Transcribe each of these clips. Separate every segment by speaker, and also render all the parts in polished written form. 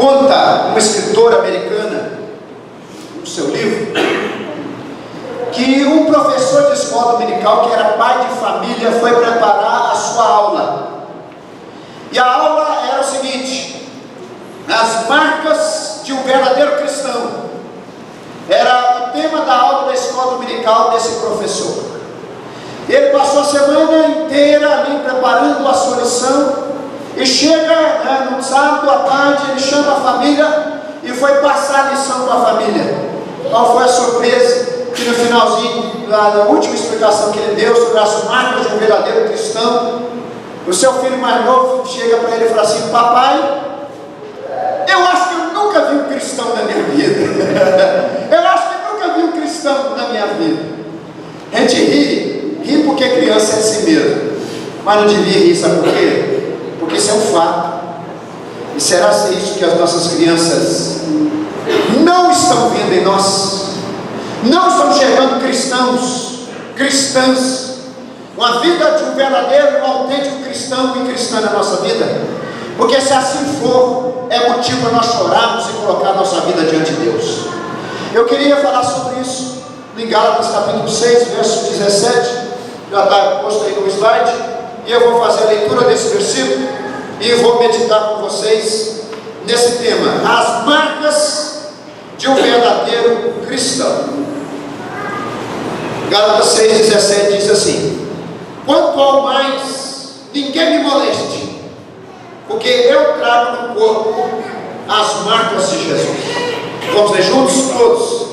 Speaker 1: Conta uma escritora americana, no seu livro, que um professor de escola dominical, que era pai de família, foi preparar a sua aula. E a aula era o seguinte: as marcas de um verdadeiro cristão. Era o tema da aula da escola dominical desse professor. Ele passou a semana inteira ali preparando a sua lição, e chega no sábado à tarde, ele chama a família e foi passar a lição para a família. Qual foi a surpresa? Que no finalzinho, na última explicação que ele deu sobre as marcas de um verdadeiro cristão, o seu filho mais novo chega para ele e fala assim: papai, eu acho que eu nunca vi um cristão na minha vida. Eu acho que eu nunca vi um cristão na minha vida. A gente ri porque criança é assim mesmo, mas não devia rir, sabe por quê? Porque isso é um fato. E será ser isso que as nossas crianças não estão vendo em nós? Não estão chegando cristãs, uma vida de um verdadeiro, um autêntico cristão e cristã na nossa vida? Porque se assim for, é motivo para nós chorarmos e colocar a nossa vida diante de Deus. Eu queria falar sobre isso em Gálatas capítulo 6, verso 17, já está posto aí no slide, e eu vou fazer a leitura desse versículo e vou meditar com vocês nesse tema: as marcas de um verdadeiro cristão. Gálatas 6,17 diz assim: quanto ao mais, ninguém me moleste, porque eu trago no corpo as marcas de Jesus. Vamos ler juntos? Todos.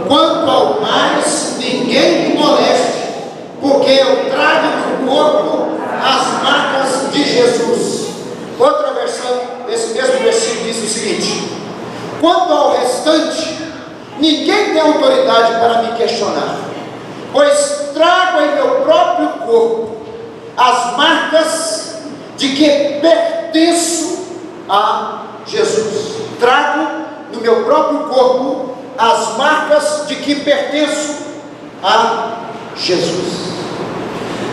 Speaker 1: Quanto ao mais, ninguém me moleste, porque eu trago no corpo as marcas de Jesus. Outra versão desse mesmo versículo diz o seguinte: quanto ao restante, ninguém tem autoridade para me questionar, pois trago em meu próprio corpo as marcas de que pertenço a Jesus. Trago no meu próprio corpo as marcas de que pertenço a Jesus.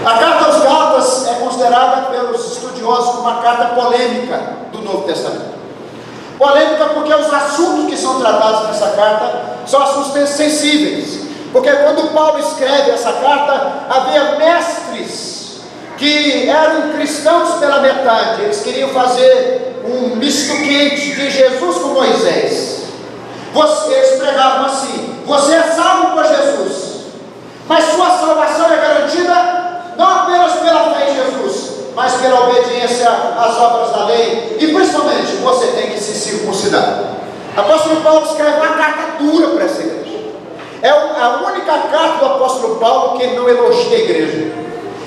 Speaker 1: A carta aos Gálatas é considerada pelos estudiosos uma carta polêmica do Novo Testamento. Polêmica porque os assuntos que são tratados nessa carta são assuntos sensíveis. Porque quando Paulo escreve essa carta, havia mestres que eram cristãos pela metade. Eles queriam fazer um misto quente de Jesus com Moisés. Eles pregavam assim: você é salvo por Jesus, mas sua salvação é garantida não apenas pela fé em Jesus, mas pela obediência às obras da lei, e principalmente você tem que se circuncidar. O apóstolo Paulo escreve uma carta dura para essa igreja. É a única carta do apóstolo Paulo que ele não elogia a igreja.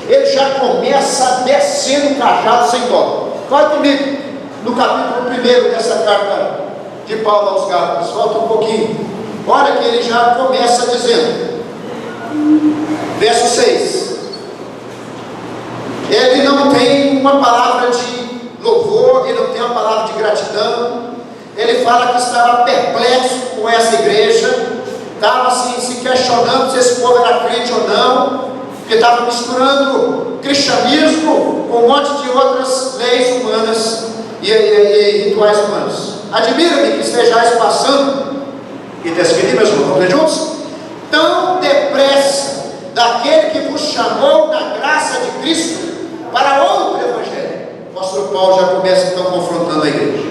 Speaker 1: Ele já começa descendo o cajado sem dó. Vai comigo no capítulo 1 dessa carta de Paulo aos Gálatas. Volta um pouquinho. Olha que ele já começa dizendo, verso 6: ele não tem uma palavra de louvor, ele não tem uma palavra de gratidão. Ele fala que estava perplexo com essa igreja, estava assim, se questionando se esse povo era crente ou não, porque estava misturando cristianismo com um monte de outras leis humanas e rituais humanos. Admira-me que estejais passando, e está escrito, meus irmãos, vamos ler juntos? Tão depressa daquele que vos chamou da graça de Cristo para outro evangelho. O apóstolo Paulo já começa então confrontando a igreja.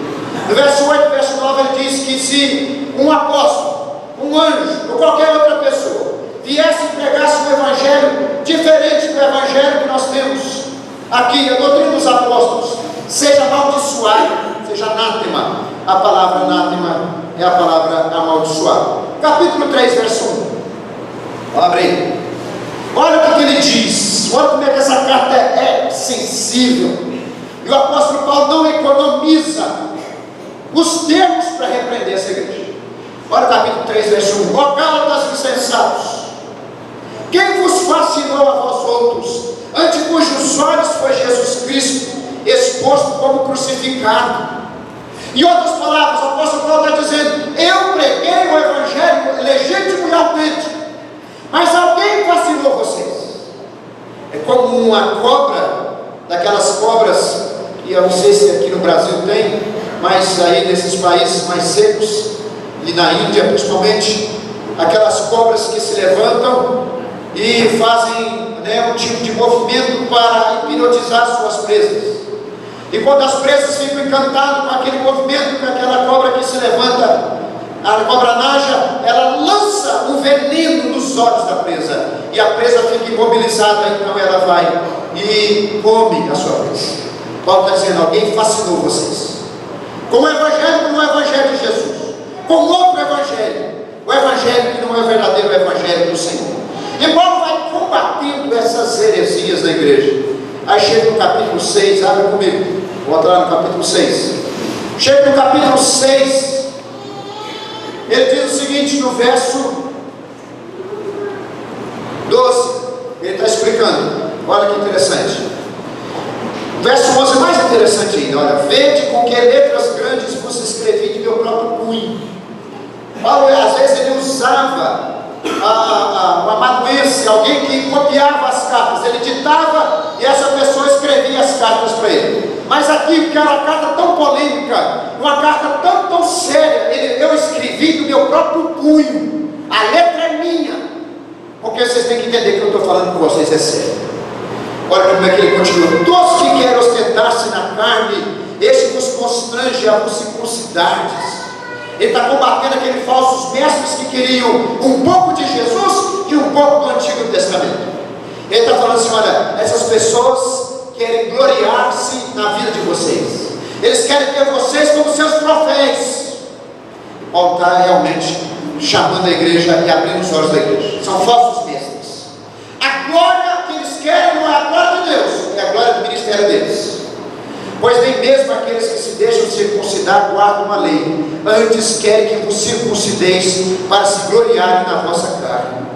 Speaker 1: No verso 8, verso 9, ele diz que se um apóstolo, um anjo ou qualquer outra pessoa viesse e pregasse um evangelho diferente do evangelho que nós temos aqui, a doutrina dos apóstolos, seja amaldiçoado, seja anátema. A palavra anátema é a palavra amaldiçoado. Capítulo 3, verso 1. Abre aí. Olha o que ele diz. Olha como é que essa carta é sensível. E o apóstolo Paulo não economiza os termos para repreender essa igreja. Olha o capítulo 3, verso 1. Ó Gálatas insensatos, quem vos fascinou a vós outros, ante cujos olhos foi Jesus Cristo exposto como crucificado? Em outras palavras, o apóstolo Paulo está dizendo: eu preguei o evangelho legítimo e autêntico, mas alguém fascinou vocês. É como uma cobra, daquelas cobras, e eu não sei se aqui no Brasil tem, mas aí nesses países mais secos, e na Índia principalmente, aquelas cobras que se levantam e fazem, né, um tipo de movimento para hipnotizar suas presas. E quando as presas ficam encantadas com aquele movimento, com aquela cobra que se levanta, a cobra naja, ela lança um veneno nos olhos da presa, e a presa fica imobilizada. Então ela vai e come a sua presa. Paulo está dizendo: alguém fascinou vocês com o evangelho que não é o evangelho de Jesus, com outro evangelho, o evangelho que não é o verdadeiro evangelho do Senhor. E Paulo vai combatendo essas heresias da igreja. Aí chega no capítulo 6, abre comigo, vou entrar no capítulo 6. Chega no capítulo 6, ele diz o seguinte no verso 12, ele está explicando, olha que interessante. O verso 11 é mais interessante ainda, olha: vede com que letras grandes vos escrevi de meu próprio punho. Paulo, às vezes, ele usava o amanuense, alguém que copiava as cartas, ele ditava e essa pessoa escrevia as cartas para ele. Mas aqui, porque era uma carta tão polêmica, uma carta tão séria, eu escrevi do meu próprio punho, a letra é minha, porque vocês têm que entender que eu estou falando com vocês é sério. Olha como é que ele continua: todos que querem ostentar-se na carne, este vos constrange a vos circuncidardes. Ele está combatendo aqueles falsos mestres que queriam um pouco de Jesus e um pouco do Antigo Testamento. Ele está falando assim: olha, essas pessoas querem gloriar-se na vida de vocês, eles querem ter vocês como seus troféus. Paulo está realmente chamando a igreja e abrindo os olhos da igreja. São falsos mestres. A glória que eles querem não é a glória de Deus, é a glória do ministério deles. Pois nem mesmo aqueles que se deixam circuncidar guardam uma lei, antes querem que vos circuncideis para se gloriarem na vossa carne.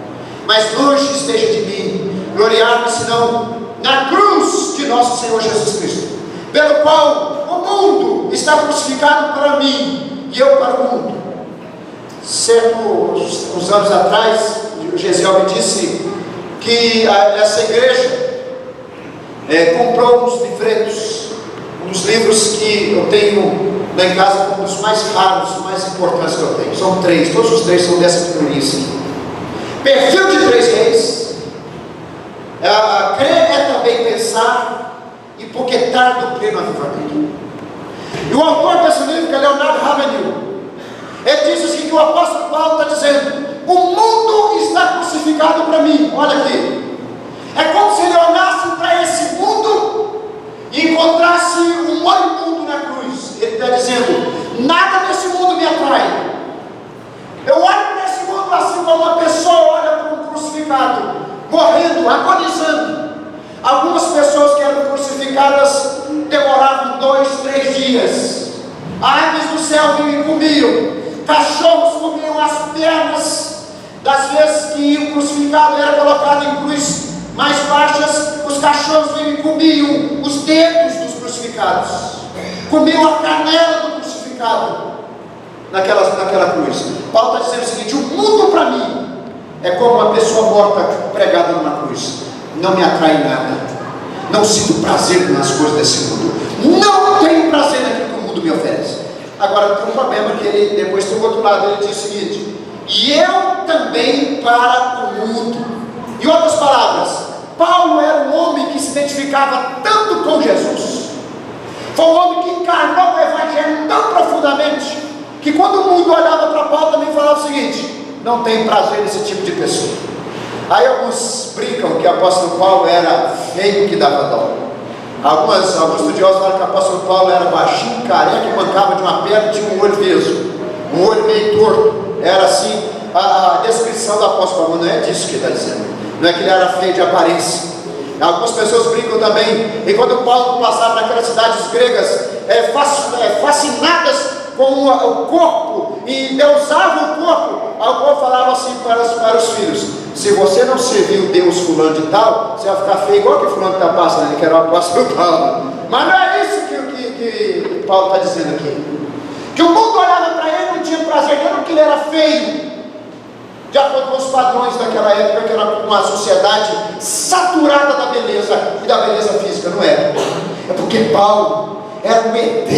Speaker 1: Mas longe esteja de mim gloriar-me senão na cruz de nosso Senhor Jesus Cristo, pelo qual o mundo está crucificado para mim e eu para o mundo. Uns anos atrás, o Gesiel me disse que essa igreja comprou uns livretos, um dos livros que eu tenho lá em casa como um dos mais raros, mais importantes que eu tenho. São 3, todos os 3 são dessa pequenininha. Perfil de 3 reis. Crer é também pensar e porque tarde o pleno avivamento. E o autor desse livro, que é Leonardo Ravenhill, ele diz assim, que o apóstolo Paulo está dizendo: o mundo está crucificado para mim. Olha aqui, é como se ele olhasse para esse mundo e encontrasse um moribundo na cruz. Ele está dizendo: nada desse mundo me atrai. Eu olho para esse mundo assim como uma pessoa olha para um crucificado, morrendo, agonizando. Algumas pessoas que eram crucificadas demoravam 2, 3 dias. Aves do céu vinham e comiam, cachorros comiam as pernas. Das vezes que o crucificado era colocado em cruz mais baixas, os cachorros vinham e comiam os dedos dos crucificados, comiam a canela do crucificado naquela cruz. Paulo está dizendo o seguinte: o mundo para mim é como uma pessoa morta pregada numa cruz. Não me atrai nada, não sinto prazer nas coisas desse mundo, não tenho prazer naquilo que o mundo me oferece. Agora tem um problema, que ele depois tem o outro lado. Ele diz o seguinte: e eu também para o mundo. Em outras palavras, Paulo era um homem que se identificava tanto com Jesus, foi um homem que encarnou o evangelho tão profundamente, que quando o mundo olhava para Paulo também falava o seguinte: não tem prazer nesse tipo de pessoa. Aí alguns brincam que o apóstolo Paulo era feio que dava dó. Alguns estudiosos falam que o apóstolo Paulo era baixinho, careca, que mancava de uma perna e tinha um olho liso, um olho meio torto. Era assim a descrição do apóstolo Paulo. Não é disso que ele está dizendo, não é que ele era feio de aparência. Algumas pessoas brincam também, e quando Paulo passava naquelas cidades gregas fascinadas com o corpo, e deusava o corpo, o povo falava assim para os filhos: se você não servir o Deus fulano de tal, você vai ficar feio igual que fulano está passando, que era o apóstolo Paulo. Mas não é isso que Paulo está dizendo aqui. Que o mundo olhava para ele e não tinha prazer, não porque ele era feio, de acordo com os padrões daquela época, que era uma sociedade saturada da beleza e da beleza física. Não era. É porque Paulo era um ET,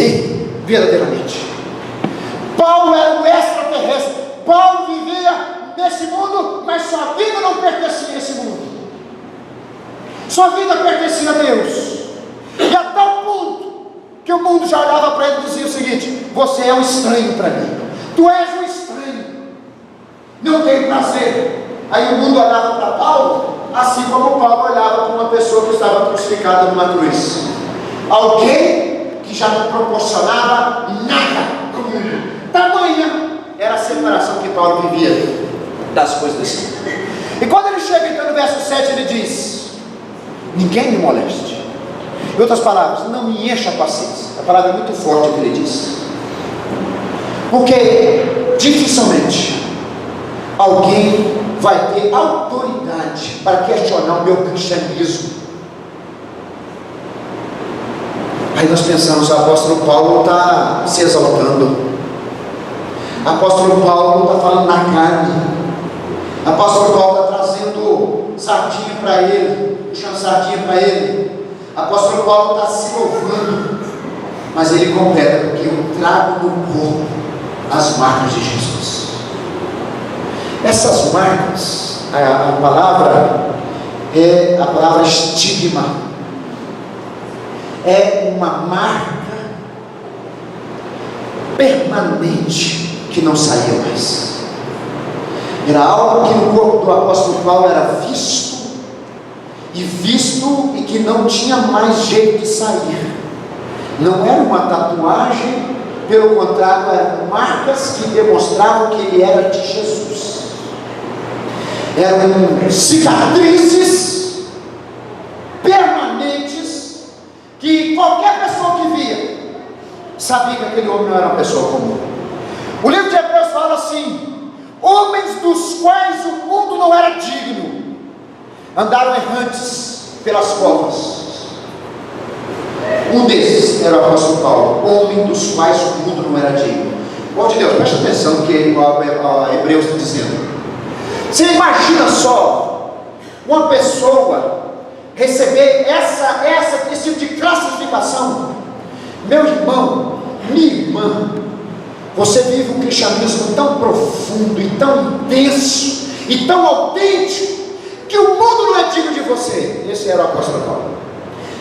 Speaker 1: verdadeiramente. Paulo vivia nesse mundo, mas sua vida não pertencia a esse mundo. Sua vida pertencia a Deus. E a tal ponto que o mundo já olhava para ele e dizia o seguinte: você é um estranho para mim, tu és um estranho, não tem prazer. Aí o mundo olhava para Paulo, assim como Paulo olhava para uma pessoa que estava crucificada numa cruz, alguém que já não proporcionava nada para o mundo. Tamanha era a separação que Paulo vivia das coisas desse mundo. E quando ele chega então no verso 7, ele diz: ninguém me moleste. Em outras palavras, não me encha a paciência. A palavra é muito forte que ele diz, porque dificilmente alguém vai ter autoridade para questionar o meu cristianismo. Aí nós pensamos: o apóstolo Paulo está se exaltando, o apóstolo Paulo está falando na carne, o apóstolo Paulo está trazendo sardinha para ele, puxando sardinha para ele. O apóstolo Paulo está se louvando, mas ele completa: porque eu trago no corpo as marcas de Jesus. Essas marcas, a palavra é a palavra estigma, é uma marca permanente que não saía mais. Era algo que no corpo do apóstolo Paulo era visto e que não tinha mais jeito de sair. Não era uma tatuagem, pelo contrário, eram marcas que demonstravam que ele era de Jesus. Eram cicatrizes permanentes que qualquer pessoa que via sabia que aquele homem não era uma pessoa comum. O livro de Hebreus fala assim: homens dos quais o mundo não era digno andaram errantes pelas covas. Um desses era o apóstolo Paulo, homem dos quais o mundo não era digno. Povo de Deus, preste atenção no que Hebreus está dizendo. Você imagina só uma pessoa receber esse tipo de classificação? Meu irmão, minha irmã, você vive um cristianismo tão profundo e tão intenso e tão autêntico que o mundo não é digno de você. Esse era o apóstolo Paulo.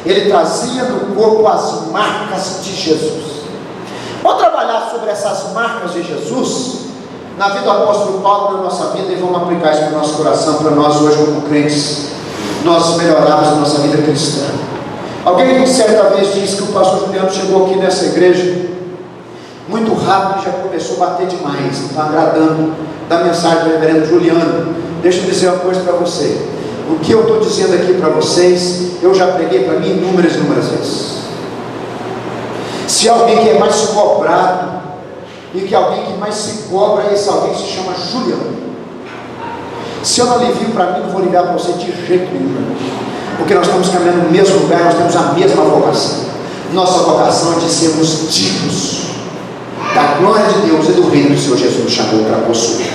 Speaker 1: Ele trazia no corpo as marcas de Jesus. Vamos trabalhar sobre essas marcas de Jesus na vida do apóstolo Paulo, na nossa vida, e vamos aplicar isso no nosso coração, para nós hoje como crentes, nós melhorarmos a nossa vida cristã. Alguém certa vez disse que o pastor Juliano chegou aqui nessa igreja muito rápido e já começou a bater demais, não está agradando da mensagem do reverendo Juliano. Deixa eu dizer uma coisa para você: o que eu estou dizendo aqui para vocês, eu já preguei para mim inúmeras vezes. Se alguém que é mais cobrado e que alguém que mais se cobra, esse alguém se chama Juliano. Se eu não alivio para mim, não vou ligar para você de jeito nenhum, porque nós estamos caminhando no mesmo lugar, nós temos a mesma vocação. Nossa vocação é de sermos dignos da glória de Deus e do reino que o Senhor Jesus nos chamou para possuir.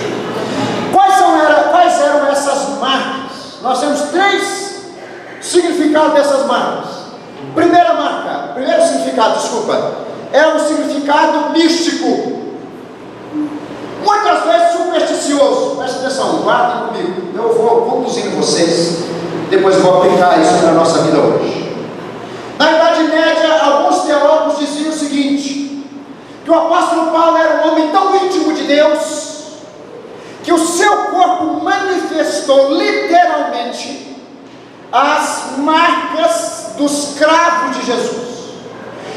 Speaker 1: Quais eram essas marcas? Nós temos 3 significados dessas marcas. Primeiro significado, é um significado místico, muitas vezes supersticioso. Presta atenção, guardem comigo, eu vou conduzindo vocês, depois eu vou aplicar isso na nossa vida hoje. Na Idade Média, alguns teólogos diziam o seguinte: que o apóstolo Paulo era um homem tão íntimo de Deus que o seu corpo manifestou literalmente as marcas dos cravos de Jesus.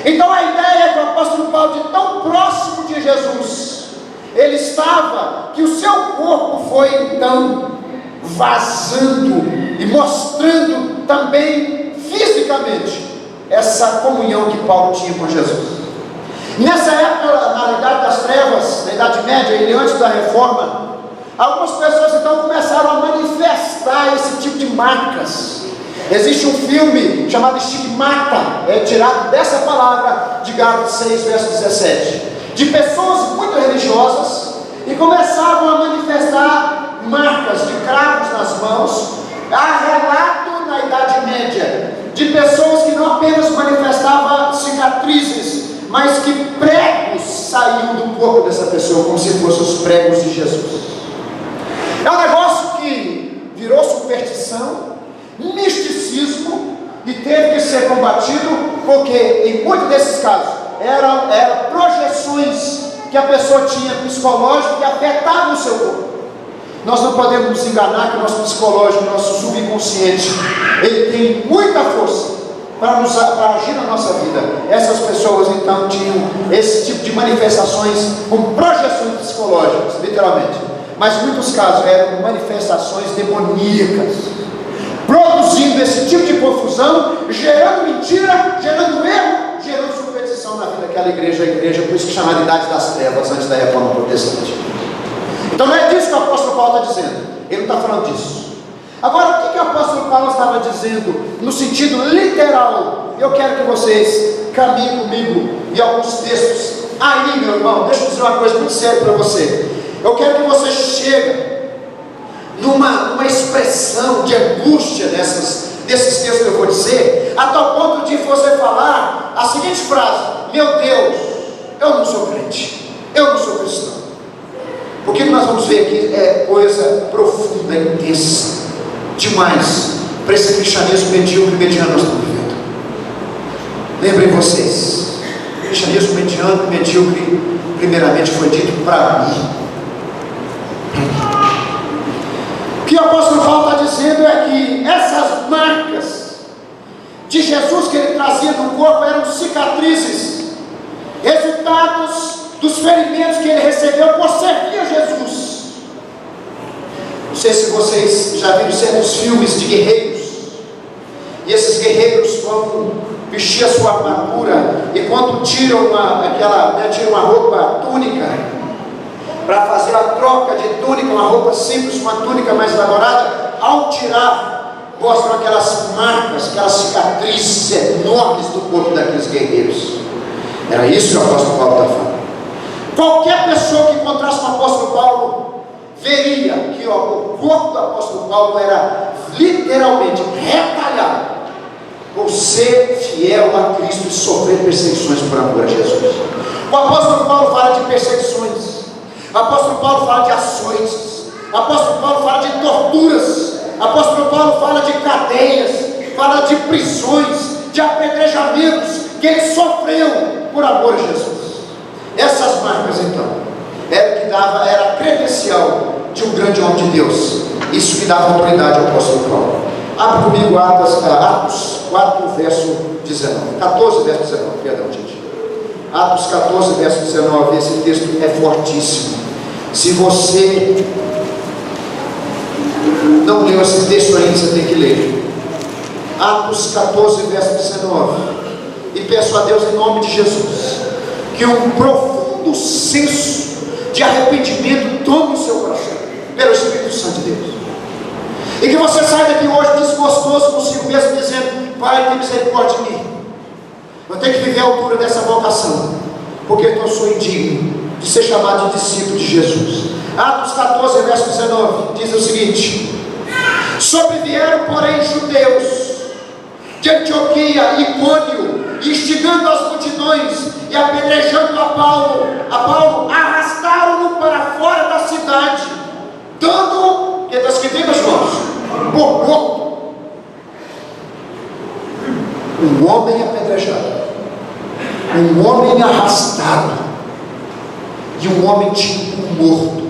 Speaker 1: Então a ideia é que o apóstolo Paulo, de tão próximo de Jesus ele estava, que o seu corpo foi então vazando e mostrando também fisicamente essa comunhão que Paulo tinha com Jesus. Nessa época, na Idade das Trevas, na Idade Média e antes da Reforma, algumas pessoas então começaram a manifestar esse tipo de marcas. Existe um filme chamado Estigmata, é tirado dessa palavra de Gálatas 6, verso 17, de pessoas muito religiosas, e começaram a manifestar marcas de cravos nas mãos. Há relato na Idade Média de pessoas que não apenas manifestavam cicatrizes, mas que pregos saiu do corpo dessa pessoa como se fossem os pregos de Jesus. É um negócio que virou superstição, misticismo, e teve que ser combatido, porque em muitos desses casos eram projeções que a pessoa tinha psicológico que afetavam o seu corpo. Nós não podemos nos enganar que o nosso psicológico, o nosso subconsciente, ele tem muita força para agir na nossa vida. Essas pessoas então tinham esse tipo de manifestações com projeções psicológicas, literalmente, mas em muitos casos eram manifestações demoníacas, produzindo esse tipo de confusão, gerando mentira, gerando erro, gerando superstição na vida daquela igreja, por isso que chamada Idade das Trevas, antes da Reforma Protestante. Então não é disso que o apóstolo Paulo está dizendo, ele não está falando disso. Agora, o que o apóstolo Paulo estava dizendo no sentido literal? Eu quero que vocês caminhem comigo em alguns textos. Aí, meu irmão, deixa eu dizer uma coisa muito séria para você. Eu quero que você chegue numa expressão de angústia desses textos que eu vou dizer, a tal ponto de você falar a seguinte frase: meu Deus, eu não sou crente, eu não sou cristão. Porque o que nós vamos ver aqui é coisa profunda, intensa, demais, para esse cristianismo medíocre e mediano nós estamos vivendo. Lembrem vocês, o cristianismo mediano e medíocre, primeiramente foi dito para mim. O que o apóstolo Paulo está dizendo é que essas marcas de Jesus que ele trazia no corpo eram cicatrizes, resultados dos ferimentos que ele recebeu por servir a Jesus. Não sei se vocês já viram certos filmes de guerreiros, e esses guerreiros vão vestir a sua armadura, e quando tiram uma roupa túnica, para fazer a troca de túnica, uma roupa simples, uma túnica mais elaborada, ao tirar, mostram aquelas marcas, aquelas cicatrizes enormes do corpo daqueles guerreiros. Era isso que o apóstolo Paulo está falando. Qualquer pessoa que encontrasse com o apóstolo Paulo veria que o corpo do apóstolo Paulo era literalmente retalhado por ser fiel a Cristo e sofrer perseguições por amor a Jesus. O apóstolo Paulo fala de perseguições, o apóstolo Paulo fala de açoites, o apóstolo Paulo fala de torturas, o apóstolo Paulo fala de cadeias, fala de prisões, de apedrejamentos que ele sofreu por amor a Jesus. Essas marcas então era a credencial de um grande homem de Deus. Isso que dava autoridade ao apóstolo Paulo. Abre comigo Atos 4, verso 19. 14, verso 19, perdão, gente. Atos 14, verso 19. Esse texto é fortíssimo. Se você não leu esse texto ainda, você tem que ler. Atos 14, verso 19. E peço a Deus em nome de Jesus que um profundo senso de arrependimento tome o seu coração pelo Espírito Santo de Deus, e que você saia daqui hoje desgostoso consigo mesmo, dizendo: Pai, tem misericórdia de mim, eu tenho que viver à altura dessa vocação, porque eu sou indigno de ser chamado de discípulo de Jesus. Atos 14, verso 19 diz o seguinte: sobrevieram porém judeus de Antioquia e Icônio, instigando as multidões e apedrejando a Paulo, arrastaram-no para fora da cidade, dando, que está escrito aí, meus irmãos, por morto. Um homem apedrejado, um homem arrastado e um homem tipo morto.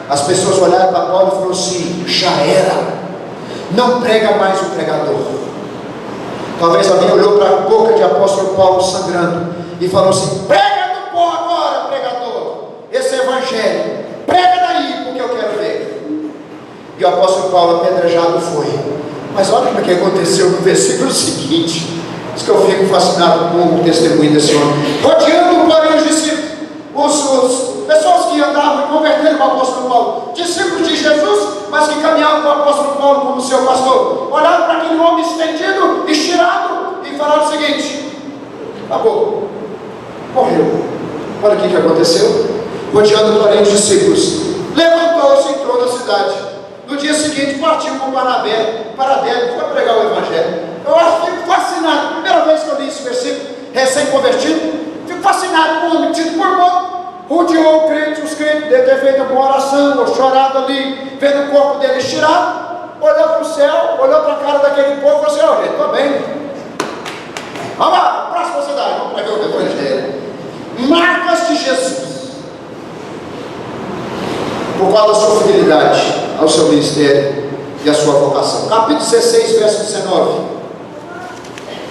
Speaker 1: As pessoas olharam para Paulo e falaram assim: já era, não prega mais o pregador. Talvez alguém olhou para a boca de apóstolo Paulo sangrando e falou assim: prega no pó agora, pregador, esse evangelho, prega daí, porque eu quero ver. E o apóstolo Paulo apedrejado foi. Mas olha o que aconteceu no versículo seguinte. Diz que eu fico fascinado com o testemunho desse homem. Rodeando, porém, os discípulos, as pessoas que andavam e converteram para o apóstolo Paulo, discípulos de Jesus, mas que caminhavam com o apóstolo Paulo como seu pastor, olharam para aquele homem estendido, estirado, e falaram o seguinte: acabou, morreu. Olha o que aconteceu. Rodeando, porém, os discípulos, levantou-se e entrou na cidade. No dia seguinte partiu com Barnabé para Derbe, foi pregar o evangelho. Eu fico fascinado, primeira vez que eu li esse versículo, recém-convertido, fico fascinado com o homem tido por morto, rodeou o crente, os crentes devem ter feito uma oração, ou chorado ali, vendo o corpo dele estirado, olhou para o céu, olhou para a cara daquele povo e falou assim: ó, gente, estou bem. Vamos lá, próxima cidade, vamos para ver o Evangelho. Marcas de Jesus. Por causa da sua fidelidade ao seu ministério e à sua vocação. Capítulo 16, verso 19.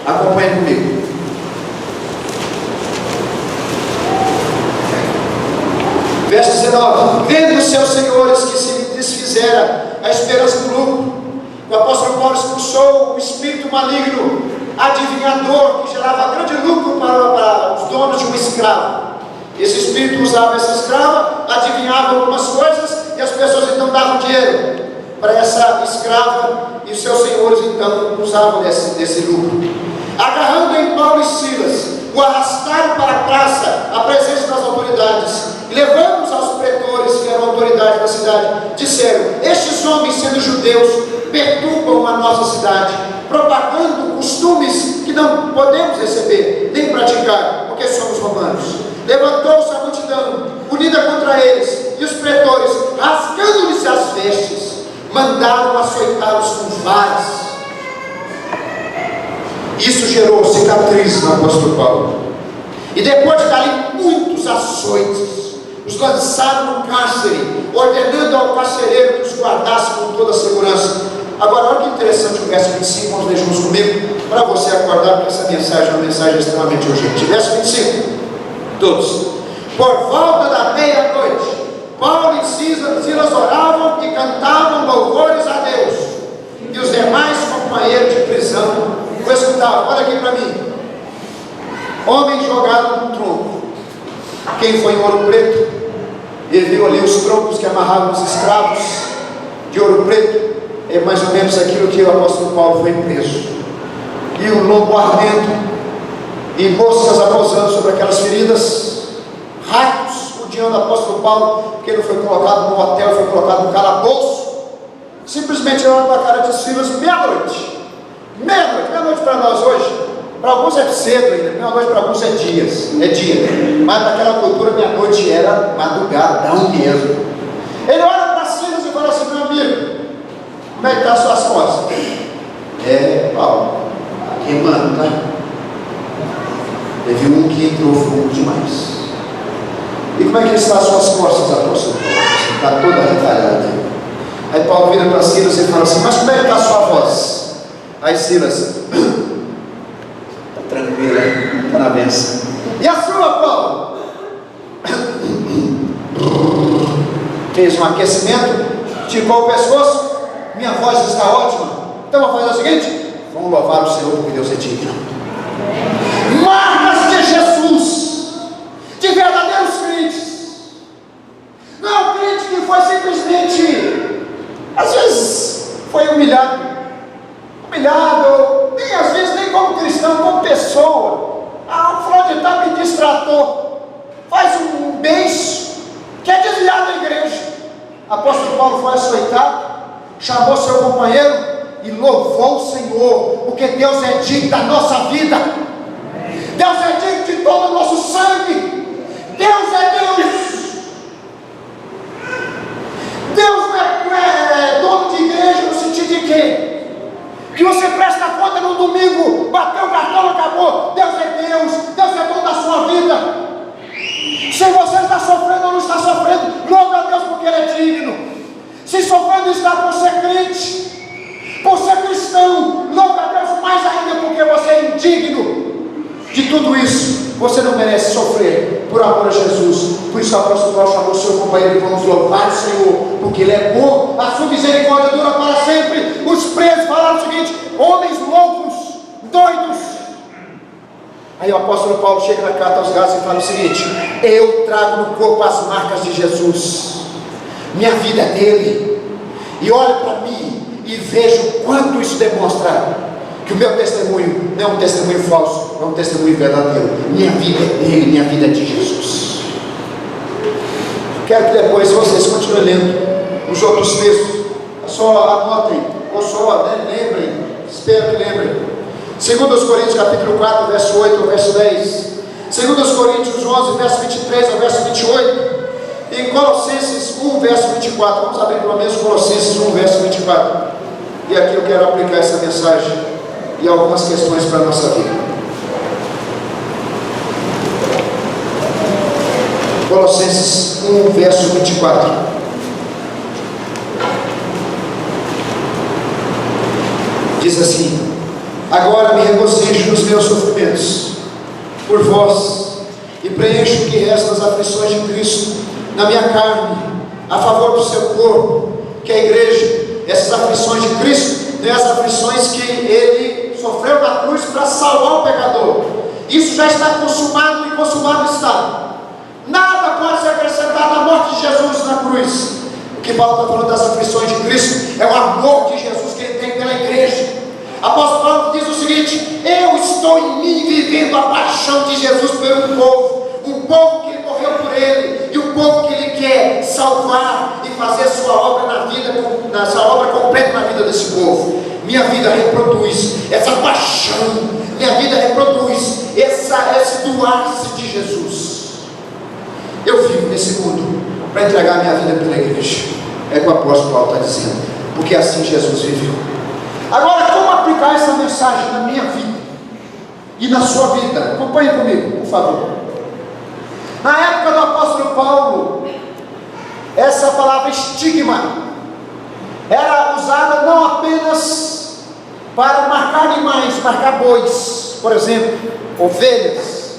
Speaker 1: Acompanhe comigo. Verso 19. Vendo os seus senhores que se desfizera a esperança do lucro, o apóstolo Paulo expulsou o espírito maligno, adivinhador, que gerava grande lucro para os donos de um escravo. Esse espírito usava essa escrava, adivinhava algumas coisas, e as pessoas então davam dinheiro para essa escrava, e os seus senhores então usavam desse lucro. Agarrando em Paulo e Silas, o arrastaram para a praça, à presença das autoridades, e levando-os aos pretores, que eram autoridades da cidade, disseram: estes homens, sendo judeus, perturbam a nossa cidade, propagando costumes que não podemos receber, nem praticar, porque somos romanos. Levantou-se a multidão, unida contra eles, e os pretores, rasgando-lhes as vestes, mandaram açoitá-los com varas. Isso gerou cicatrizes no apóstolo Paulo. E depois de dali muitos açoites, os lançaram no cárcere, ordenando ao carcereiro que os guardasse com toda a segurança. Agora, olha que interessante o verso 25, vamos ler juntos comigo, para você acordar, porque essa mensagem é uma mensagem extremamente urgente. Verso 25, todos. Por volta da meia-noite, Paulo e Silas oravam e cantavam louvores a Deus, e os demais companheiros de prisão o escutavam. Olha aqui para mim. Homem jogado no tronco. Quem foi em Ouro Preto e viu ali os troncos que amarravam os escravos de Ouro Preto, é mais ou menos aquilo que o apóstolo Paulo foi preso. E o lombo ardendo, e moscas apousando sobre aquelas feridas, ratos rodeando o apóstolo Paulo, porque ele foi colocado no hotel, foi colocado no calabouço. Simplesmente olhando para a cara de Silas, meia-noite. Meia-noite para nós hoje, para alguns é cedo ainda, meia-noite para alguns é dia, mas naquela cultura meia-noite era madrugadão mesmo. Ele olha para Silas e fala assim: meu amigo, como é que estão as suas costas? Paulo, queimando, tá? Teve um que entrou fundo demais. E como é que estão as suas costas, apóstolo? Você está toda retalhada. Aí Paulo vira para Silas e fala assim: mas como é que está a sua voz? Aí Silas, está tranquila, está na benção. E a sua, Paulo? Fez um aquecimento, esticou o pescoço. Minha voz está ótima. Então vamos fazer o seguinte: vamos louvar o Senhor, porque Deus é digno. Marcas de Jesus, de verdadeiros crentes. Não é um crente que foi simplesmente, às vezes foi humilhado, nem às vezes nem como cristão, como pessoa. O fulano de tal me distratou, faz um beijo, quer desviar da igreja. Apóstolo Paulo foi açoitado, chamou seu companheiro e louvou o Senhor, porque Deus é digno da nossa vida, Deus é digno de todo o nosso sangue. Deus é Deus. Deus não é dono de igreja no sentido de quê? Que você presta conta no domingo, bateu o cartão, acabou. Deus é Deus, Deus é dono da sua vida. Se você está sofrendo ou não está sofrendo, louve a Deus porque Ele é digno. Se sofrendo está por ser crente, por ser cristão, louve a Deus mais ainda porque você é indigno de tudo isso. Você não merece sofrer por amor a Jesus. Por isso o apóstolo Paulo chamou o seu companheiro e vamos louvar o Senhor, porque Ele é bom, a sua misericórdia dura para sempre. Os presos falaram o seguinte: homens loucos, doidos. Aí o apóstolo Paulo chega na carta aos Gálatas e fala o seguinte: eu trago no corpo as marcas de Jesus, minha vida é dele, e olha para mim e veja o quanto isso demonstra que o meu testemunho não é um testemunho falso, é um testemunho verdadeiro. Minha vida é dele, minha vida é de Jesus. Quero que depois vocês continuem lendo os outros textos, só anotem, ou só lembrem, espero que lembrem. 2 Coríntios capítulo 4, verso 8 ao verso 10. 2 Coríntios 11, verso 23 ao verso 28, e em Colossenses 1, verso 24. Vamos abrir pelo menos Colossenses 1, verso 24. E aqui eu quero aplicar essa mensagem e algumas questões para a nossa vida. Colossenses 1, verso 24. Diz assim: agora me regozijo nos meus sofrimentos por vós, e preencho o que resta das aflições de Cristo na minha carne, a favor do seu corpo, que é a igreja. Essas aflições de Cristo, né, as aflições que Ele sofreu na cruz para salvar o pecador, isso já está consumado, e consumado está. Nada pode ser acrescentado à morte de Jesus na cruz. O que Paulo está falando das aflições de Cristo é o amor de Jesus que Ele tem pela igreja. Apóstolo Paulo diz o seguinte: eu estou em mim vivendo a paixão de Jesus pelo povo, um povo que Ele morreu por Ele, e um povo que Ele quer salvar e fazer sua obra na vida, sua obra completa na vida desse povo. Minha vida reproduz essa paixão, minha vida reproduz esse doar-se de Jesus. Eu vivo nesse mundo para entregar minha vida pela igreja. É o que o apóstolo Paulo está dizendo, porque assim Jesus viveu. Agora, como aplicar essa mensagem na minha vida e na sua vida? Acompanhe comigo, por favor. Na época do apóstolo Paulo, essa palavra estigma era usada não apenas para marcar animais, marcar bois, por exemplo, ovelhas,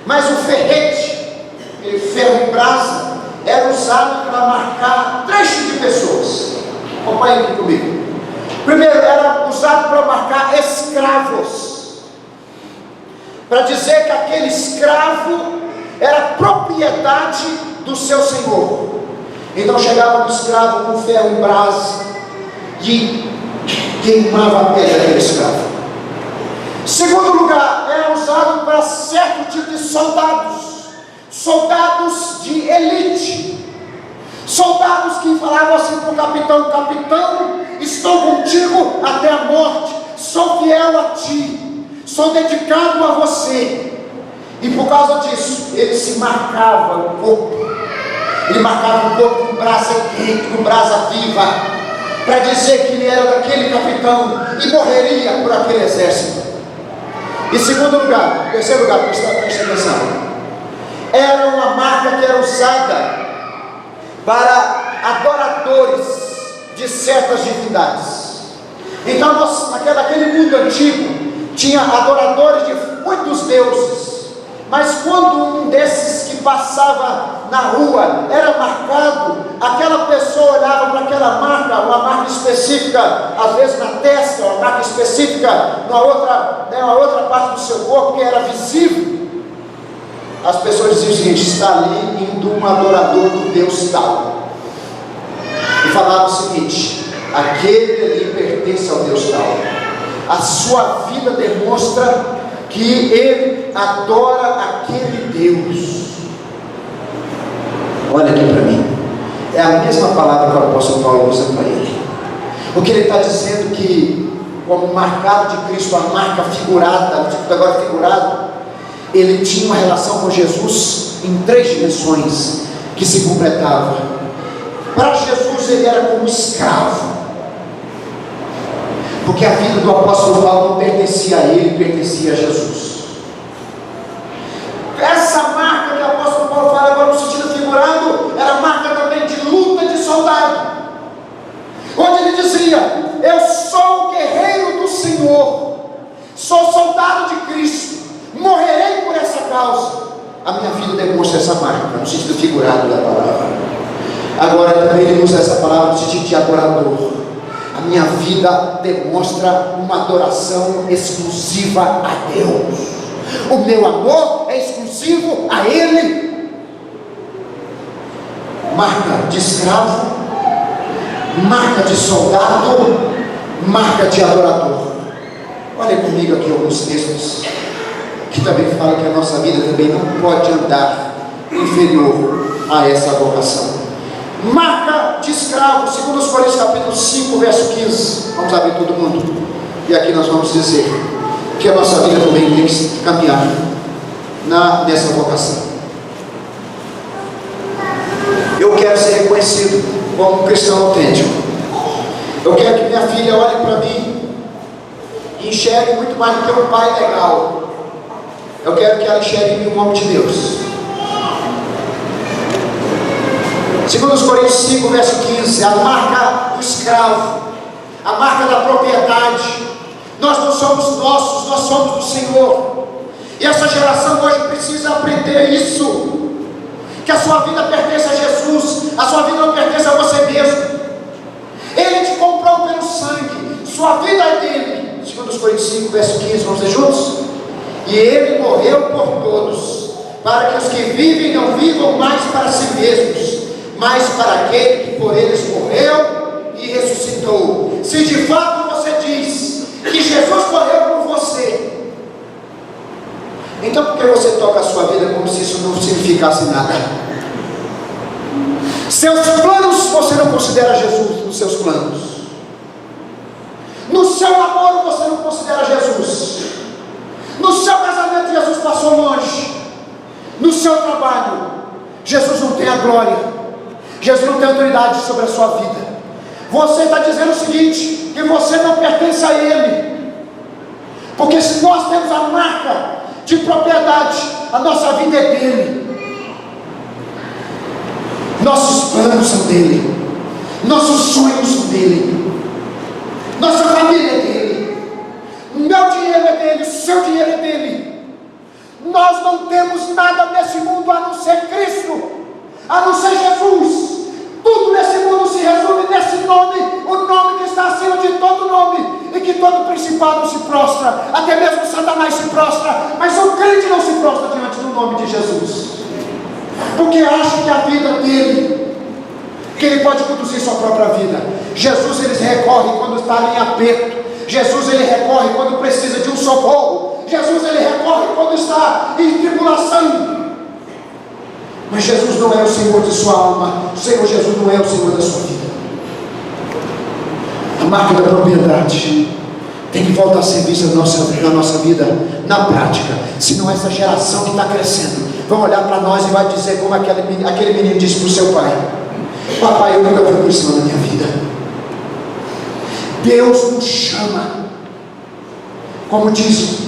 Speaker 1: mas o ferrete, aquele ferro em brasa, era usado para marcar 3 tipos de pessoas. Acompanhe aqui comigo. Primeiro, era usado para marcar escravos, para dizer que aquele escravo era propriedade do seu senhor. Então chegava um escravo com ferro em brasa e queimava a pele daquele escravo. Segundo lugar, era usado para certo tipo de soldados, soldados de elite, soldados que falavam assim para o capitão: capitão, estou contigo até a morte, sou fiel a ti, sou dedicado a você. E por causa disso, ele se marcava o corpo, ele marcava o corpo com brasa quente, com brasa viva, para dizer que ele era daquele capitão e morreria por aquele exército. Em segundo lugar, terceiro lugar, presta atenção, era uma marca que era usada para adoradores de certas divindades. Então naquele mundo antigo tinha adoradores de muitos deuses, mas quando um desses que passava na rua era marcado, aquela pessoa olhava para aquela marca, uma marca específica, às vezes na testa, uma marca específica na outra parte do seu corpo que era visível. As pessoas diziam o seguinte: está ali indo um adorador do Deus tal. E falava o seguinte: aquele ali pertence ao Deus tal. A sua vida demonstra que ele adora aquele Deus. Olha aqui para mim, é a mesma palavra que o apóstolo Paulo usa para ele. O que ele está dizendo que, como marcado de Cristo, a marca figurada, agora figurado, ele tinha uma relação com Jesus em 3 dimensões que se completavam. Para Jesus ele era como escravo, porque a vida do apóstolo Paulo não pertencia a ele, pertencia a Jesus. Essa marca que o apóstolo Paulo fala agora no sentido figurado, era marca também de luta de soldado, onde ele dizia: eu sou o guerreiro do Senhor, sou soldado de Cristo, morrerei por essa causa. A minha vida demonstra essa marca no sentido figurado da palavra. Agora também ele usa essa palavra no sentido de adorador. A minha vida demonstra uma adoração exclusiva a Deus. O meu amor é exclusivo a Ele. Marca de escravo, marca de soldado, marca de adorador. Olha comigo aqui alguns textos que também falam que a nossa vida também não pode andar inferior a essa vocação. Marca de escravo, 2 Coríntios capítulo 5, verso 15. Vamos abrir todo mundo. E aqui nós vamos dizer que a nossa vida também tem que caminhar nessa vocação. Eu quero ser reconhecido como um cristão autêntico. Eu quero que minha filha olhe para mim e enxergue muito mais do que um pai legal. Eu quero que ela enxergue em mim um homem de Deus. 2 Coríntios 5, verso 15, a marca do escravo, a marca da propriedade. Nós não somos nossos, nós somos do Senhor. E essa geração hoje precisa aprender isso, que a sua vida pertence a Jesus, a sua vida não pertence a você mesmo. Ele te comprou pelo sangue, sua vida é dele. 2 Coríntios 5, verso 15, vamos ler juntos? E ele morreu por todos, para que os que vivem não vivam mais para si mesmos, mas para aquele que por eles morreu e ressuscitou. Se de fato você diz que Jesus morreu por você, então por que você toca a sua vida como se isso não significasse nada? Seus planos, você não considera Jesus nos seus planos. No seu namoro você não considera Jesus. No seu casamento Jesus passou longe. No seu trabalho Jesus não tem a glória. Jesus não tem autoridade sobre a sua vida. Você está dizendo o seguinte, que você não pertence a Ele, porque se nós temos a marca de propriedade, a nossa vida é dele, nossos planos são dele, nossos sonhos são dele, nossa família é dele, o meu dinheiro é dele, o seu dinheiro é dele. Nós não temos nada nesse mundo a não ser Cristo, a não ser Jesus. Tudo nesse mundo se resume nesse nome, o nome que está acima de todo nome, e que todo principado se prostra, até mesmo Satanás se prostra, mas o crente não se prostra diante do nome de Jesus, porque acha que a vida dele, que ele pode conduzir sua própria vida. Jesus ele recorre quando está em aperto, Jesus ele recorre quando precisa de um socorro, Jesus ele recorre quando está em tribulação. Mas Jesus não é o Senhor de sua alma, o Senhor Jesus não é o Senhor da sua vida. A marca da propriedade tem que voltar a ser vista na nossa vida, na prática. Senão essa geração que está crescendo vai olhar para nós e vai dizer como aquele menino disse para o seu pai: papai, eu nunca fui cristão na minha vida. Deus nos chama, como diz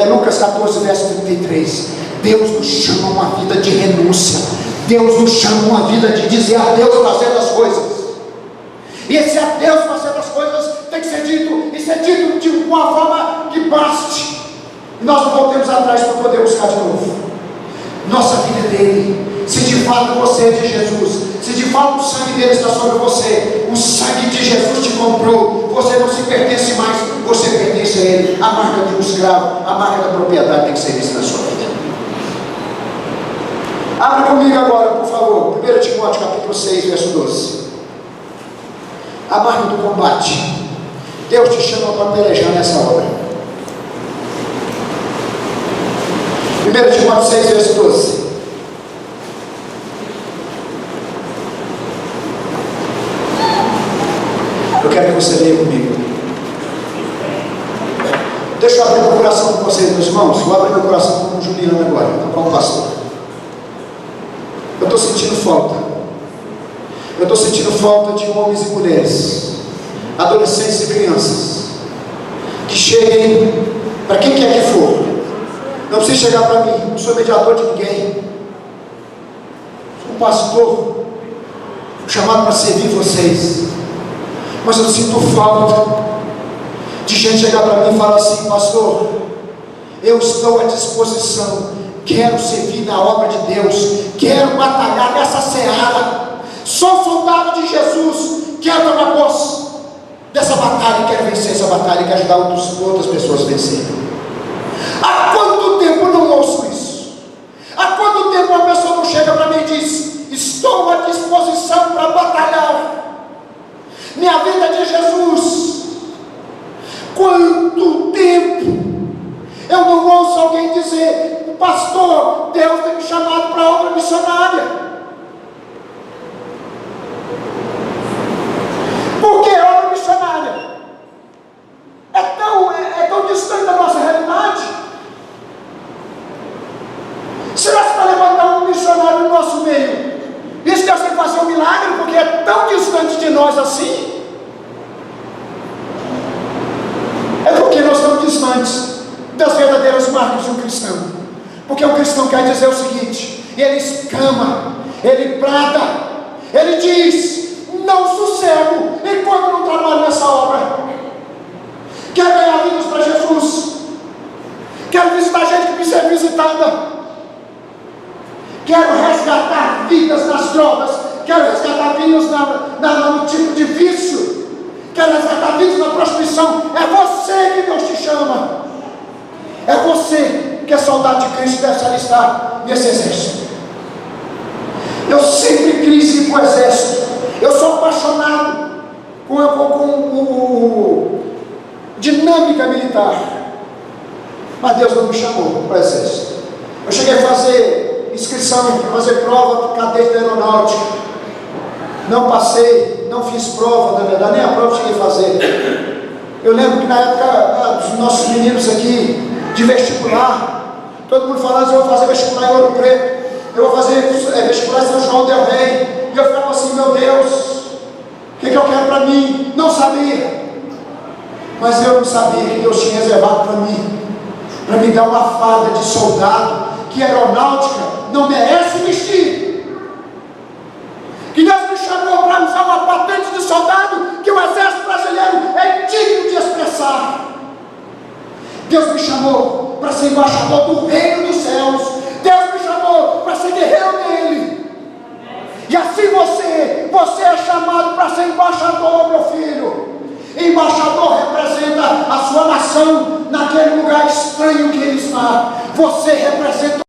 Speaker 1: Lucas 14, verso 33, Deus nos chama uma vida de renúncia, Deus nos chama uma vida de dizer adeus fazendo as coisas. E esse adeus fazendo as coisas tem que ser dito, e ser dito de uma forma que baste, e nós não voltemos atrás para poder buscar de novo. Nossa vida é dele. Se de fato você é de Jesus, se de fato o sangue dele está sobre você, o sangue de Jesus te comprou, você não se pertence mais, você pertence a ele. A marca de um escravo, a marca da propriedade tem que ser vista na sua vida. Abre comigo agora, por favor, 1 Timóteo capítulo 6, verso 12. A marca do combate. Deus te chama para pelejar nessa obra. 1 Timóteo 6, verso 12. Eu quero que você leia comigo. Deixa eu abrir meu coração com vocês, meus irmãos. Vou abrir meu coração com o Juliano agora, com o pastor. Eu estou sentindo falta. Eu estou sentindo falta de homens e mulheres, adolescentes e crianças, que cheguem para quem quer que for. Não precisa chegar para mim, não sou mediador de ninguém. Sou um pastor chamado para servir vocês. Mas eu sinto falta de gente chegar para mim e falar assim: pastor, eu estou à disposição, quero servir na obra de Deus, quero batalhar nessa seara, sou soldado de Jesus, quero tomar posse dessa batalha, quero vencer essa batalha, quero ajudar outras pessoas a vencerem. Há quanto tempo eu não ouço isso? Há quanto tempo uma pessoa não chega para mim e diz: estou à disposição para batalhar, minha vida é de Jesus. Quanto tempo eu não ouço alguém dizer: pastor, Deus tem me chamado para a obra missionária. Por que obra missionária? É tão distante da nossa realidade. Ele é tão distante de nós assim? É porque nós estamos distantes das verdadeiras marcas de um cristão. Porque um cristão quer dizer o seguinte: ele exclama, ele brada, ele diz: não sossego enquanto não trabalho nessa obra. Quero ganhar vidas para Jesus, quero visitar gente que precisa ser visitada, quero resgatar vidas nas drogas, quero resgatar vidas no tipo de vício, quero resgatar vidas na prostituição. É você que Deus te chama, é você que é soldado de Cristo, deve se alistar nesse exército. Eu sempre quis ir para o exército, eu sou apaixonado com dinâmica militar, mas Deus não me chamou para o exército. Eu cheguei a fazer inscrição, fazer prova de cadete da aeronáutica, não passei, não fiz prova, na verdade, nem a prova eu cheguei a fazer. Eu lembro que na época dos nossos meninos aqui, de vestibular, todo mundo falando: eu vou fazer vestibular em Ouro Preto, eu vou fazer vestibular em São João del Rei, e eu ficava assim: meu Deus, o que eu quero para mim? Não sabia. Mas eu não sabia que Deus tinha reservado para me dar uma farda de soldado que a aeronáutica não merece vestir. Que Deus me chamou para usar uma patente de soldado que o exército brasileiro é digno de expressar. Deus me chamou para ser embaixador do reino dos céus. Deus me chamou para ser guerreiro dele. E assim você é chamado para ser embaixador, meu filho. Embaixador representa a sua nação naquele lugar estranho que ele está. Você representa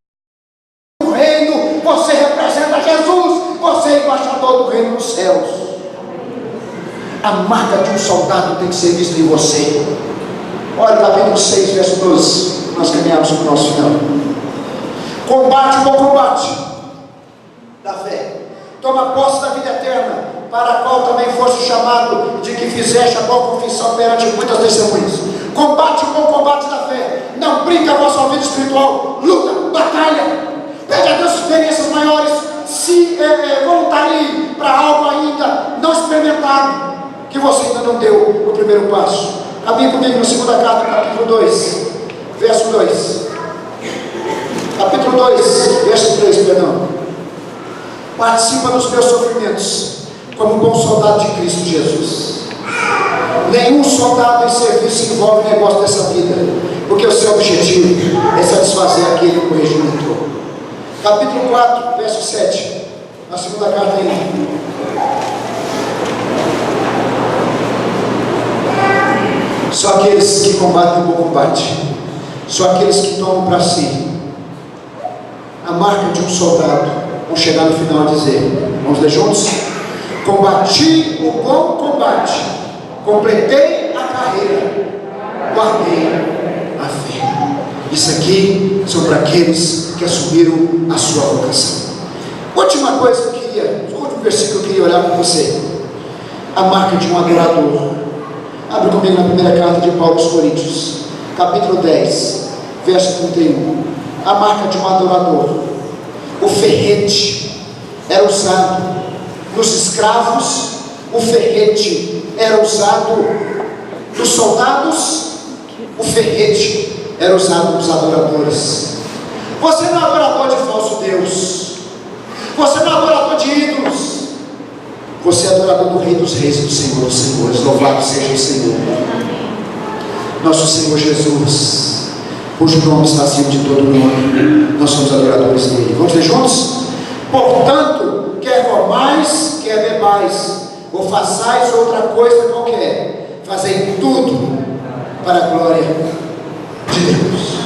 Speaker 1: o reino, você representa Jesus, você é embaixador do reino dos céus. A marca de um soldado tem que ser vista em você. Olha, capítulo 6, verso 12. Nós caminhamos para o nosso final. Combate o bom combate da fé, toma posse da vida eterna, para a qual também foste chamado, de que fizeste a boa confissão perante muitas testemunhas. Combate o bom combate da fé, não brinca com a sua vida espiritual, luta, batalha, pede a Deus experiências maiores, se voluntarie para algo ainda não experimentado, que você ainda não deu o primeiro passo. Caminhe comigo na segunda carta, capítulo 2, verso 2. Capítulo 2, verso 3, perdão. Participa dos meus sofrimentos, como bom soldado de Cristo Jesus. Nenhum soldado em serviço envolve negócio dessa vida, porque o seu objetivo é satisfazer aquele que o regime entrou. Capítulo 4, verso 7, na segunda carta ainda. Só aqueles que combatem o bom combate, só aqueles que tomam para si a marca de um soldado, vão chegar no final a dizer: vamos ler juntos? Combati o bom combate, completei a carreira, guardei a fé. Isso aqui são para aqueles que assumiram a sua vocação. Última coisa que eu queria, o último versículo que eu queria olhar com você: a marca de um adorador. Abre comigo na primeira carta de Paulo aos Coríntios, capítulo 10, verso 31. A marca de um adorador. O ferrete era usado nos escravos, o ferrete era usado nos soldados, o ferrete era usado nos adoradores. Você não é adorador de falso Deus, você não é adorador de ídolos, você é adorador do Rei dos Reis e do Senhor dos Senhores. Louvado seja o Senhor, nosso Senhor Jesus, cujo nome está acima de todo nome. Nós somos adoradores dele. Vamos ler juntos? Portanto, quer comais, quer bebais, ou façais outra coisa qualquer, fazei tudo para a glória de Deus.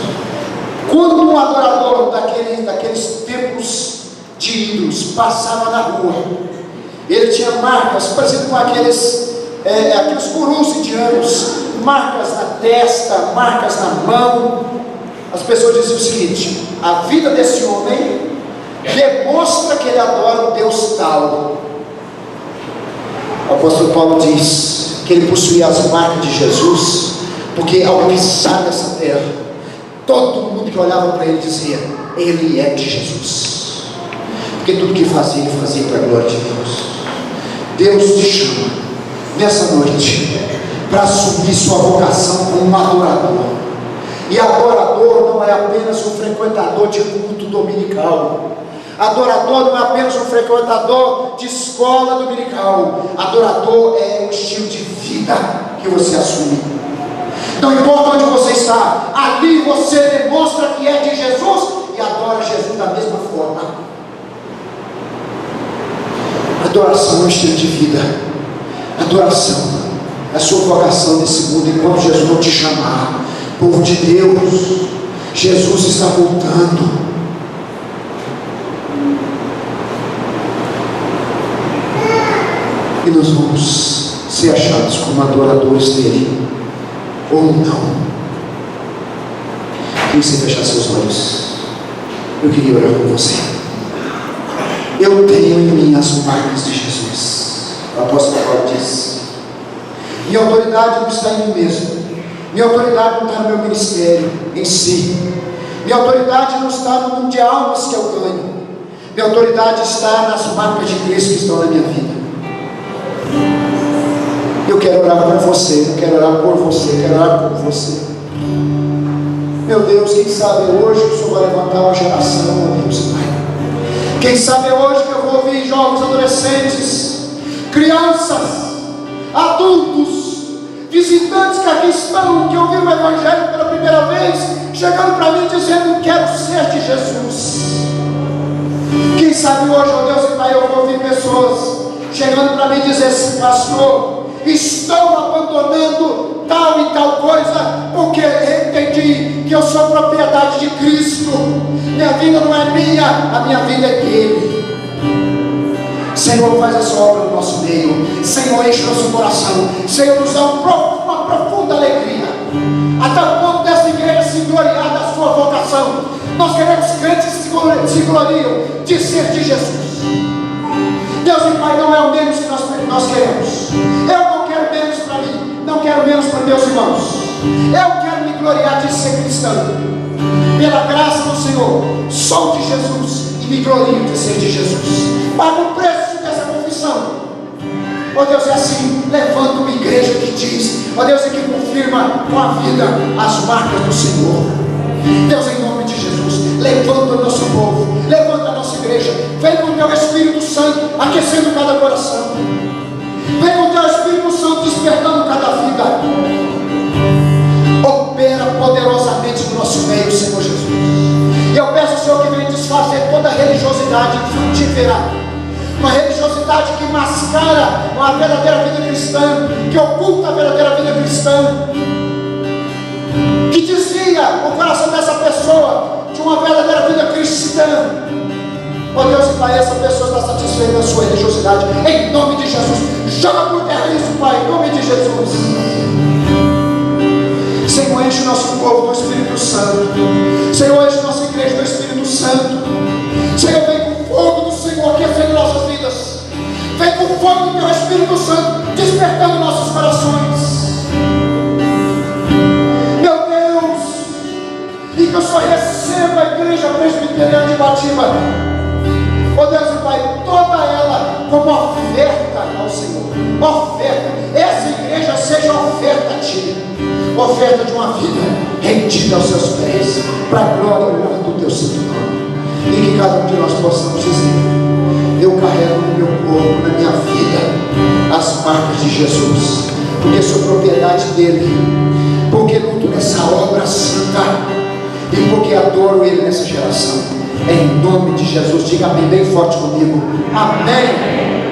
Speaker 1: Quando um adorador daqueles templos de ídolos passava na rua, ele tinha marcas parecidas com aqueles gurus indianos, marcas na testa, marcas na mão. As pessoas diziam o seguinte: a vida desse homem demonstra que ele adora um Deus tal. O apóstolo Paulo diz que ele possuía as marcas de Jesus, porque ao pisar nessa terra, todo mundo que olhava para ele dizia: ele é de Jesus, porque tudo que fazia, ele fazia para a glória de Deus. Deus te chama nessa noite para assumir sua vocação como um adorador. E adorador não é apenas um frequentador de culto dominical. Adorador não é apenas um frequentador de escola dominical. Adorador é um estilo de vida que você assume. Não importa onde você está, ali você demonstra que é de Jesus e adora Jesus da mesma forma. Adoração é um estilo de vida. Adoração é a sua vocação nesse mundo. Enquanto Jesus não te chamar, povo de Deus, Jesus está voltando. E nós vamos ser achados como adoradores dele, ou não. Queria você fechar seus olhos. Eu queria orar com você. Eu tenho em mim as marcas de Jesus. O apóstolo Paulo diz: minha autoridade não está em mim mesmo. Minha autoridade não está no meu ministério em si. Minha autoridade não está no número de almas que eu ganho. Minha autoridade está nas marcas de Cristo que estão na minha vida. Eu quero orar com você, eu quero orar por você, eu quero orar por você. Meu Deus, quem sabe hoje que o Senhor vai levantar uma geração, ó Deus Pai. Quem sabe hoje que eu vou ouvir jovens, adolescentes, crianças, adultos, visitantes que aqui estão, que ouviram o Evangelho pela primeira vez, chegando para mim dizendo: quero ser de Jesus. Quem sabe hoje, ó Deus e Pai, eu vou ouvir pessoas chegando para mim dizer assim: pastor, estou abandonando tal e tal coisa, porque entendi que eu sou propriedade de Cristo. Minha vida não é minha, a minha vida é dele. Senhor, faz essa obra no nosso meio. Senhor, enche nosso coração. Senhor, nos dá uma profunda alegria, até o ponto dessa igreja se gloriar da sua vocação. Nós queremos crentes que se gloriam de ser de Jesus. Deus e Pai, não é o menos que nós queremos. Eu não quero menos para mim, não quero menos para meus irmãos. Eu quero me gloriar de ser cristão. Pela graça do Senhor, sou de Jesus e me glorio de ser de Jesus. Pago o preço dessa confissão. Ó Deus, é assim, levanta uma igreja que diz, ó Deus, é que confirma com a vida as marcas do Senhor. Deus, em nome de Jesus, levanta o nosso povo, levanta a nossa igreja. Vem com o teu Espírito Santo aquecendo cada coração. Vem com o teu Espírito Santo despertando cada vida. Opera poderosamente no nosso meio, Senhor Jesus. E eu peço ao Senhor que venha desfazer toda a religiosidade frutífera, uma religiosidade que mascara uma verdadeira vida cristã, que oculta a verdadeira vida cristã, que desvia o coração dessa pessoa de uma verdadeira vida cristã. Ó Deus e Pai, essa pessoa está satisfeita da sua religiosidade. Em nome de Jesus, joga por terra isso, Pai, em nome de Jesus. Senhor, enche o nosso povo do Espírito Santo. Senhor, enche nossa igreja do Espírito Santo. Senhor, vem com o fogo do Senhor aquecendo nossas vidas. Vem com o fogo do teu Espírito Santo despertando nossos corações. Meu Deus, e que o Senhor receba a igreja presbiteriana de Batiba. Ó Deus e Pai, toda ela como oferta ao Senhor. Oferta, essa igreja seja oferta a Ti, oferta de uma vida rendida aos Seus pés, para a glória e honra do Teu santo nome. E que cada um de nós possamos dizer: eu carrego no meu corpo, na minha vida, as marcas de Jesus, porque sou propriedade dele, porque luto nessa obra santa e porque adoro ele nessa geração. Em nome de Jesus, diga amém bem forte comigo. Amém.